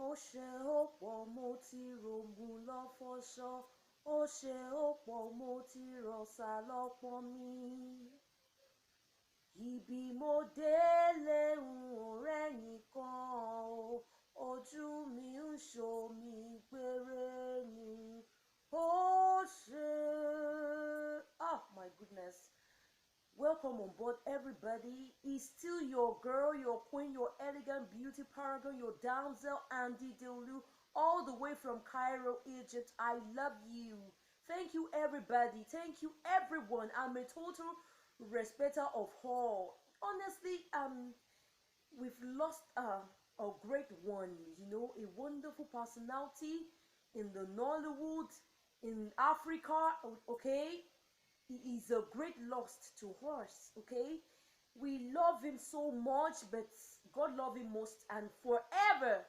ó ṣe ó pọ̀ mo ti rògùn lọ fọṣọ, ó ṣe ó pọ̀ mo ti rọ̀ṣà lọ́pọn mi. Ibi mo délé n ò rẹ́nìkan o, ojú mi ń ṣomi gbére ni. Ó ṣe. Oh my goodness. Welcome on board, everybody. It's still your girl, your queen, your elegant beauty paragon, your damsel, Andy Delu, all the way from Cairo, Egypt. I love you. Thank you, everybody. Thank you, everyone. I'm a total respecter of all. Honestly, we've lost a great one, you know, a wonderful personality in the Nollywood, in Africa, okay? He is a great loss to us, okay? We love him so much, but God love him most, and forever,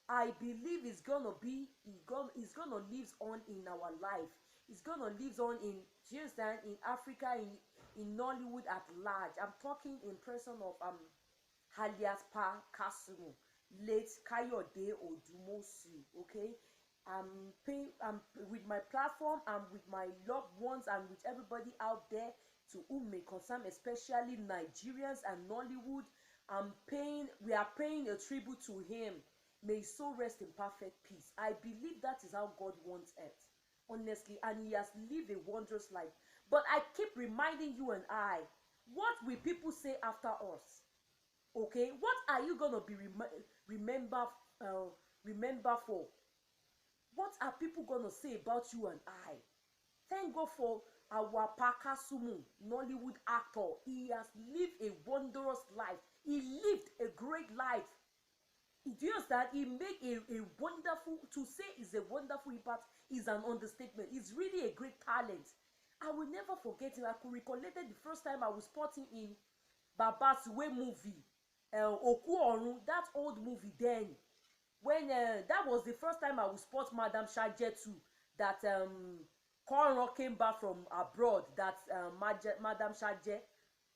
I believe he's gonna live on in our life. He's gonna live on in, do you understand, in Africa, in Nollywood at large. I'm talking in person of alias Pa Kasumu, late Kayode Odumosu, okay? I'm with my platform, I'm with my loved ones, and with everybody out there to whom may concern, especially Nigerians and Nollywood. We are paying a tribute to him. May his soul rest in perfect peace. I believe that is how God wants it, honestly, and he has lived a wondrous life. But I keep reminding you and I, what will people say after us? Okay, what are you gonna be remember for? What are people gonna say about you and I? Thank God for our Pa Kasumu, Nollywood actor. He has lived a wondrous life. He lived a great life. Do you understand? He made a wonderful, to say is a wonderful impact is an understatement. He's really a great talent. I will never forget him. I could recollect the first time I was spotting in Baba Suwe movie, Oku Orun, that old movie then. When that was the first time I would spot Madam Shaje too, that Conroy came back from abroad, that Madam Shaje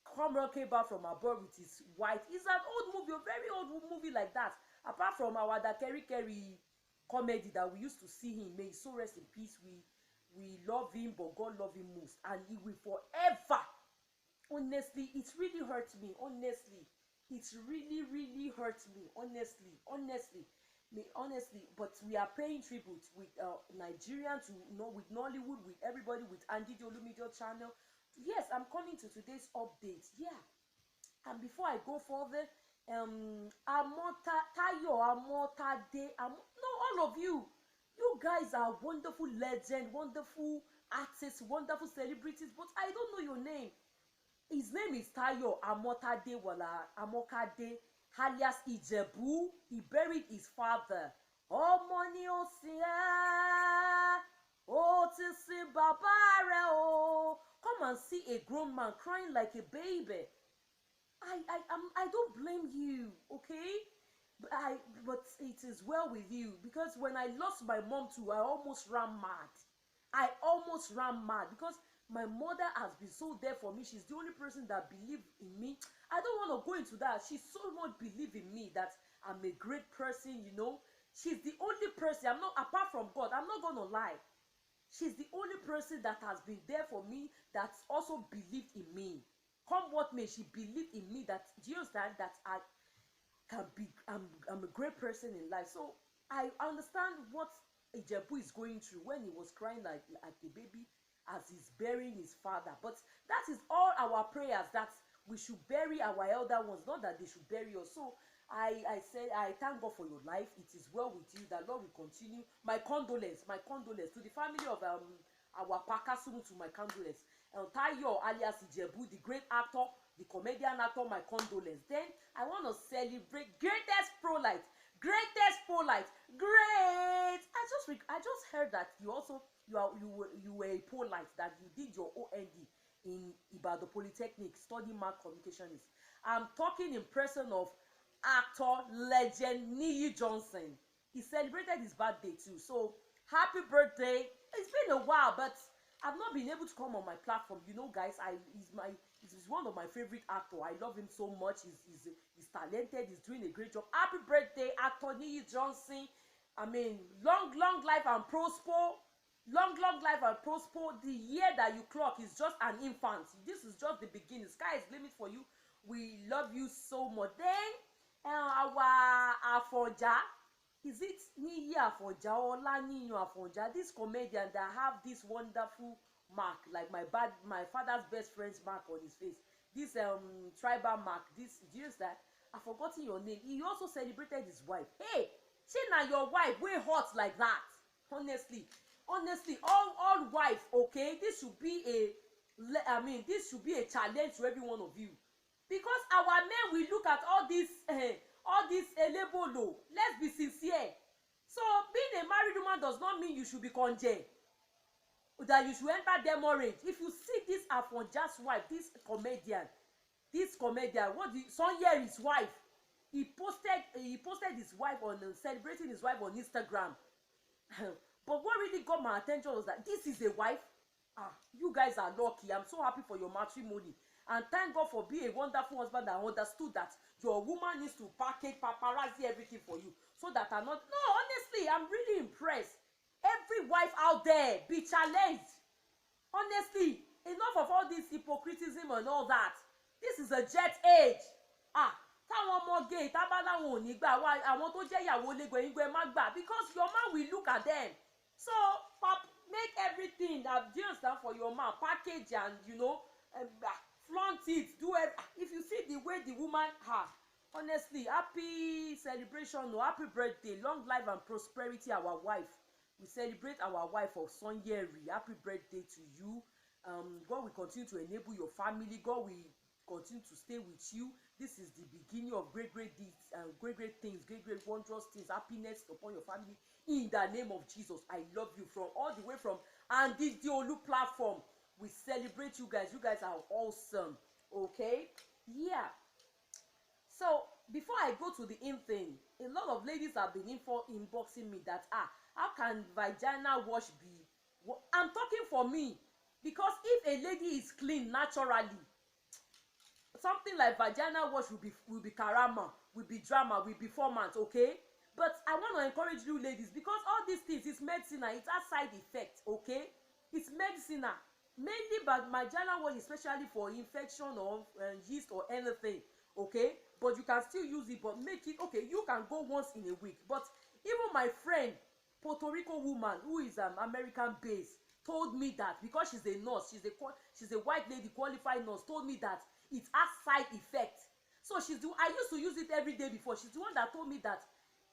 Conroy came back from abroad with his wife. It's an old movie, a very old movie like that. Apart from our da Keri comedy that we used to see him, may he so rest in peace. We love him, but God love him most, and he will forever. Honestly, it really hurts me. Honestly, it really hurts me. Honestly, but we are paying tribute with Nigerian to, you know, with Nollywood, with everybody, with Andy Dolu Media channel. Yes, I'm coming to today's update. Yeah, and before I go further, Tayo Amotade, no, all of you guys are wonderful legends, wonderful artists, wonderful celebrities, but I don't know your name. His name is Tayo Amotade Wala Amokade, alias Ijebu. He buried his father. Ọmọ ni ó sìn ẹ́, ó ti sìn bàbá rẹ̀ o. Come and see a grown man crying like a baby. I don't blame you, okay? But it is well with you, because when I lost my mom too, I almost ran mad because my mother has been so there for me. She's the only person that believed in me. I don't want to go into that. She so much believed in me that I'm a great person, you know. She's the only person, I'm not, apart from God, I'm not going to lie. She's the only person that has been there for me, that's also believed in me. Come what may, she believed in me, that, do you understand, that I can be, I'm a great person in life. So I understand what Ijebu is going through when he was crying like a baby as he's burying his father. But that is all our prayers, that we should bury our elder ones, not that they should bury us. So I said, I thank God for your life. It is well with you. That Lord will continue. My condolence to the family of our Pa Kasumu, to my condolence. Tayo alias Ijebu, the great actor, the comedian actor, my condolence. Then I want to celebrate greatest pro-light. Great! I just heard that you were a pro-light, that you did your OND in Ibadan Polytechnic studying mass communications. I'm talking in person of actor legend Niyi Johnson. He celebrated his birthday too. So happy birthday! It's been a while, but I've not been able to come on my platform. You know, guys, he's one of my favorite actors. I love him so much. He's talented. He's doing a great job. Happy birthday, actor Niyi Johnson. I mean, long life and prosper. Long life and prosper. The year that you clock is just an infant. This is just the beginning. Sky is limit for you. We love you so much. Then our Afonja, is it Niyi Afonja or Olaniyan Afonja? This comedian that have this wonderful mark, like my father's best friend's mark on his face. This tribal mark. This, do you use that? I've forgotten your name. He also celebrated his wife. Hey, shey na your wife wey hot like that? Honestly, all wife, okay, this should be this should be a challenge to every one of you, because our men will look at all this elebolo. Let's be sincere. So being a married woman does not mean you should be conje, that you should enter demorage. If you see this Afonja's wife, this comedian, what the Sanyeri's wife, he posted his wife on celebrating his wife on Instagram. But what really got my attention was that this is a wife. You guys are lucky. I'm so happy for your matrimony, and thank God for being a wonderful husband that understood that your woman needs to package paparazzi everything for you, so that I'm not. No, honestly, I'm really impressed. Every wife out there, be challenged. Honestly, enough of all this hypocritism and all that. This is a jet age. Táwọn ọmọ gay tábà láwọn ò ní gbà wá, àwọn tó jẹ́ ìyàwó lẹ́gbẹ̀ẹ́gbẹ́ má gbà, because your man will look at them. So make everything that, do you understand, for your man, package and flaunt it, do it. If you see the way the woman, honestly, happy celebration, happy birthday, long life and prosperity, our wife. We celebrate our wife of Sanyeri. Happy birthday to you. God will continue to enable your family. God will continue to stay with you. This is the beginning of great deeds and great things, great wondrous things, happiness upon your family. In the name of Jesus, I love you from all the way from Andy Diolu platform. We celebrate you guys. You guys are awesome. Okay? Yeah. So before I go to the in thing, a lot of ladies have been inboxing me that how can vagina wash be? I'm talking for me, because if a lady is clean naturally, something like vagina wash will be karama, will be drama, will be format, okay? But I want to encourage you ladies, because all these things is medicine, it has side effects, okay? It's medicine, mainly, but vagina wash especially for infection or yeast or anything, okay? But you can still use it, but make it okay. You can go once in a week. But even my friend, Puerto Rico woman who is American based, told me that, because she's a nurse, she's a white lady, qualified nurse, told me that it has side effects. So I used to use it every day before. She's the one that told me that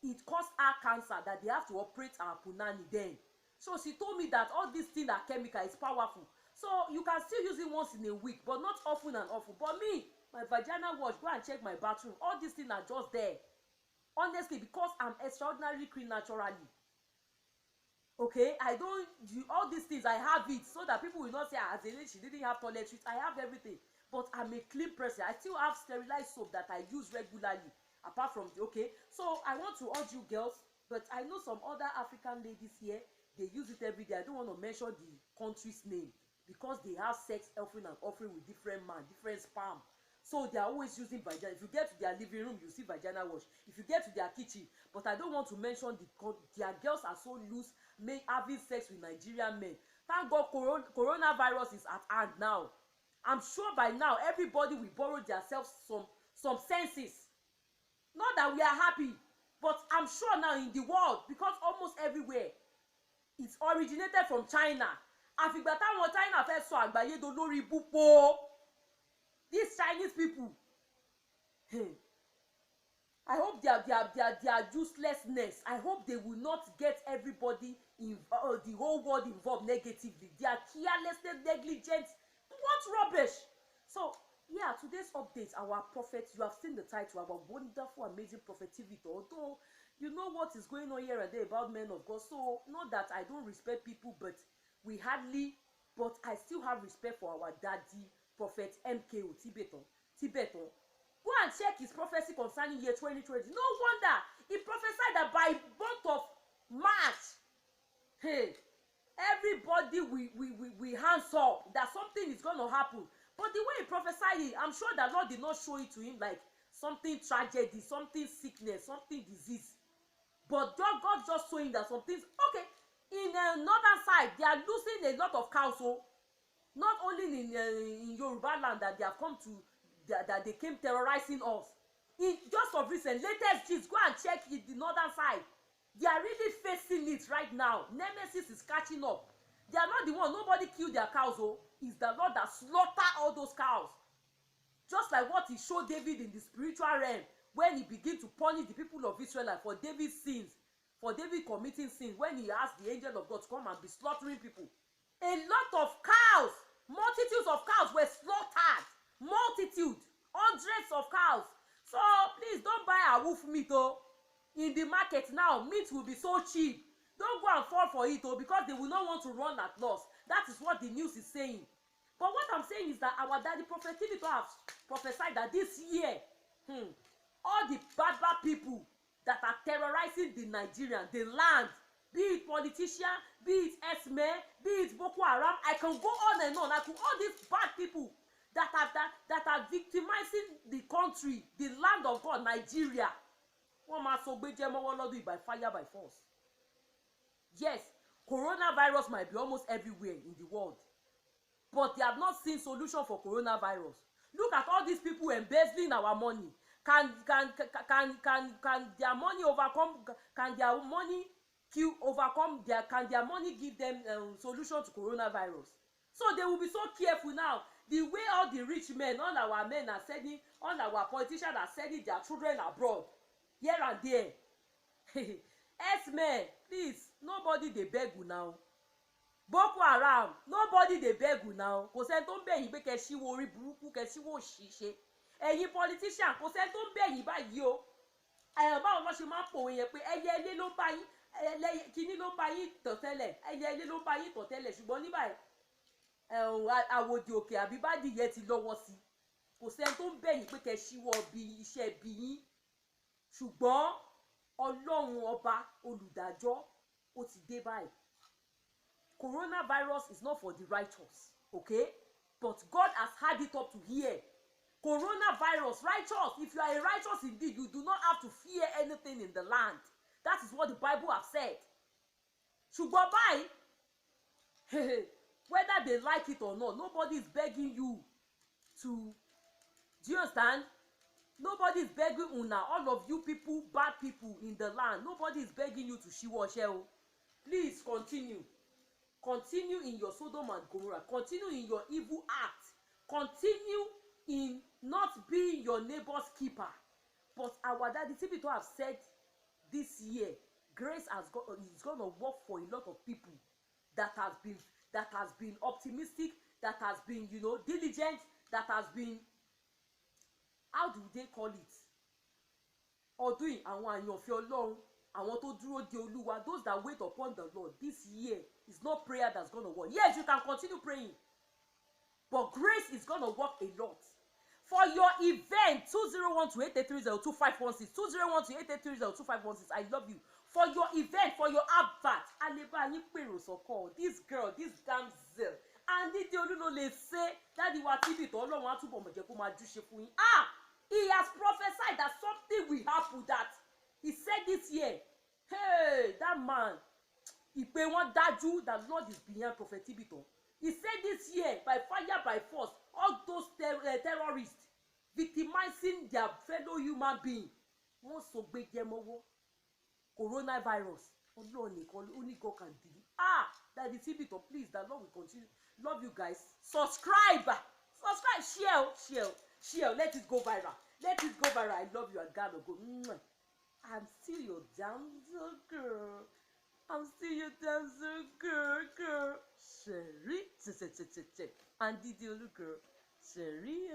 it caused her cancer, that they have to operate her punani then. So she told me that all these things are chemical, it's powerful. So you can still use it once in a week, but not often and often. But me, my vagina wash, go and check my bathroom. All these things are just there. Honestly, because I'm extraordinarily clean naturally. Okay, I don't do all these things. I have it so that people will not say, as a lady, she didn't have toiletries. I have everything, but I'm a clean person. I still have sterilized soap that I use regularly. Apart from okay, so I want to urge you girls, but I know some other African ladies here, they use it every day. I don't want to mention the country's name, because they have sex offering and offering with different man, different sperm. So they are always using vagina. If you get to their living room, you see vagina wash. If you get to their kitchen, but I don't want to mention their girls are so loose, having sex with Nigerian men. Thank God coronavirus is at hand now. I'm sure by now everybody will borrow themselves some senses. Not that we are happy, but I'm sure now in the world, because almost everywhere it's originated from China. Àfìgbà táwọn China fẹ́ sọ àgbáyé dolórí búpo. These Chinese people, I hope their uselessness, I hope they will not get everybody the whole world involved negatively. Their carelessness, negligence, what rubbish. So yeah, today's update, our prophet, you have seen the title, our wonderful, amazing prophet TV. Although you know what is going on here and there about men of God. So not that I don't respect people, but I still have respect for our daddy, Prophet MKO Tibeton. Go and check his prophecy concerning year 2020. No wonder he prophesied that by month of March, everybody we hands up, that something is going to happen. But the way he prophesied it, I'm sure that Lord did not show it to him like something tragedy, something sickness, something disease. but God just showing that some things, okay, in northern side they are losing a lot of cows. So not only in Yoruba land that they have come to, that they came terrorizing us. In just of recent latest gist, go and check it, the northern side, they are really facing it right now. Nemesis is catching up. They are not the one, nobody killed their cows. Oh, it's the Lord that slaughter all those cows. Just like what he showed David in the spiritual realm, when he began to punish the people of Israel for David's sins, for David committing sins, when he asked the angel of God to come and be slaughtering people. A lot of cows, multitudes of cows were slaughtered. Multitude, hundreds of cows. So please don't buy a wolf meat. Oh, in the market now, meat will be so cheap. Don't go and fall for it, oh, because they will not want to run at loss. That is what the news is saying. But what I'm saying is that our daddy Prophet Tibito have prophesied that this year, all the bad people that are terrorizing the Nigerian, the land, be it politician, be it Esme, be it Boko Haram, I can go on and on. All these bad people that are victimizing the country, the land of God, Nigeria. Wọ́n máa sọ gbé jẹ́ mọ́wọ́ lọ́dún by fire by force. Yes, coronavirus might be almost everywhere in the world, but they have not seen solution for coronavirus. Look at all these people embezzling our money. Can their money overcome? Can their money overcome? Can their money give them solution to coronavirus? So they will be so careful now. The way all the rich men, all our men are sending, all our politicians are sending their children abroad, here and there. Esme, please, nobody dey beg you now. Boko Haram, nobody dey beg you now. Kò sẹ́ni tó ń bẹ̀ yín pé kẹ́ ṣíwó orí burúkú, kẹ́ ṣíwó òṣìṣẹ́. Ẹ̀yin politician, kò sẹ́ni tó ń bẹ̀ yín báyìí o. Báwo ló ṣe máa ń pòwe yẹn pé ẹyẹ ilé ló ń bá yín, kíní ló ń bá yín tọ̀ tẹ́lẹ̀, ẹyẹ ilé ló ń bá yín tọ̀ tẹ́lẹ̀, ṣùgbọ́n ní báyìí àwòdì òkè àbí bádìyẹ ti lọ́wọ́ sí. Kò sẹ́ni tó ń bẹ̀ yín pé kẹ́ ṣíwọ́ bí iṣẹ́ bí yín. Ṣùgbọ́n Ọlọ́run ọba olùdájọ́ ó ti dé báyìí. Coronavirus is not for the righteous, okay? But God has had it up to here. Coronavirus, righteous. If you are a righteous indeed, you do not have to fear anything in the land. That is what the Bible has said. Ṣùgbọ́n báyìí, whether they like it or not, nobody is begging you to. Do you understand? Nobody is begging una, all of you people, bad people in the land. Nobody is begging you to shiwo sheo. Please continue. Continue in your Sodom and Gomorrah. Continue in your evil acts. Continue in not being your neighbor's keeper. But our daddy Tibito have said this year, grace is going to work for a lot of people that has been optimistic, that has been, diligent, that has been, how do they call it? Ọdún àwọn àyànfẹ́ Ọlọ́run, àwọn tó dúró de Olúwa, those that wait upon the Lord. This year is not prayer that's going to work. Yes, you can continue praying, but grace is going to work a lot. For your event, 201-883-0251, 201-883-0251, I love you. For your event, for your advert, this girl, this damsel, and the Olulo le say that the Tibito Ọlọ́run á túbọ̀ mọ̀ jẹ́ kó máa júṣe fún yín. He has prophesied that something will happen, that he said this year. Hey, that man, ìpè wọn dájú, that Lord is behind Prophet Tibito. He said this year, by fire, by force, all those terrorists victimizing their fellow human being, wọ́n sọ gbé jẹ mọ́wọ́. Coronavirus, only God can do it. That the Tibito, please, that Lord will continue. Love you guys. Subscribe, share. Let it go viral. I love you, and God will go. I'm still your damsel girl. Sherry. And Didi Olu girl. Sherry.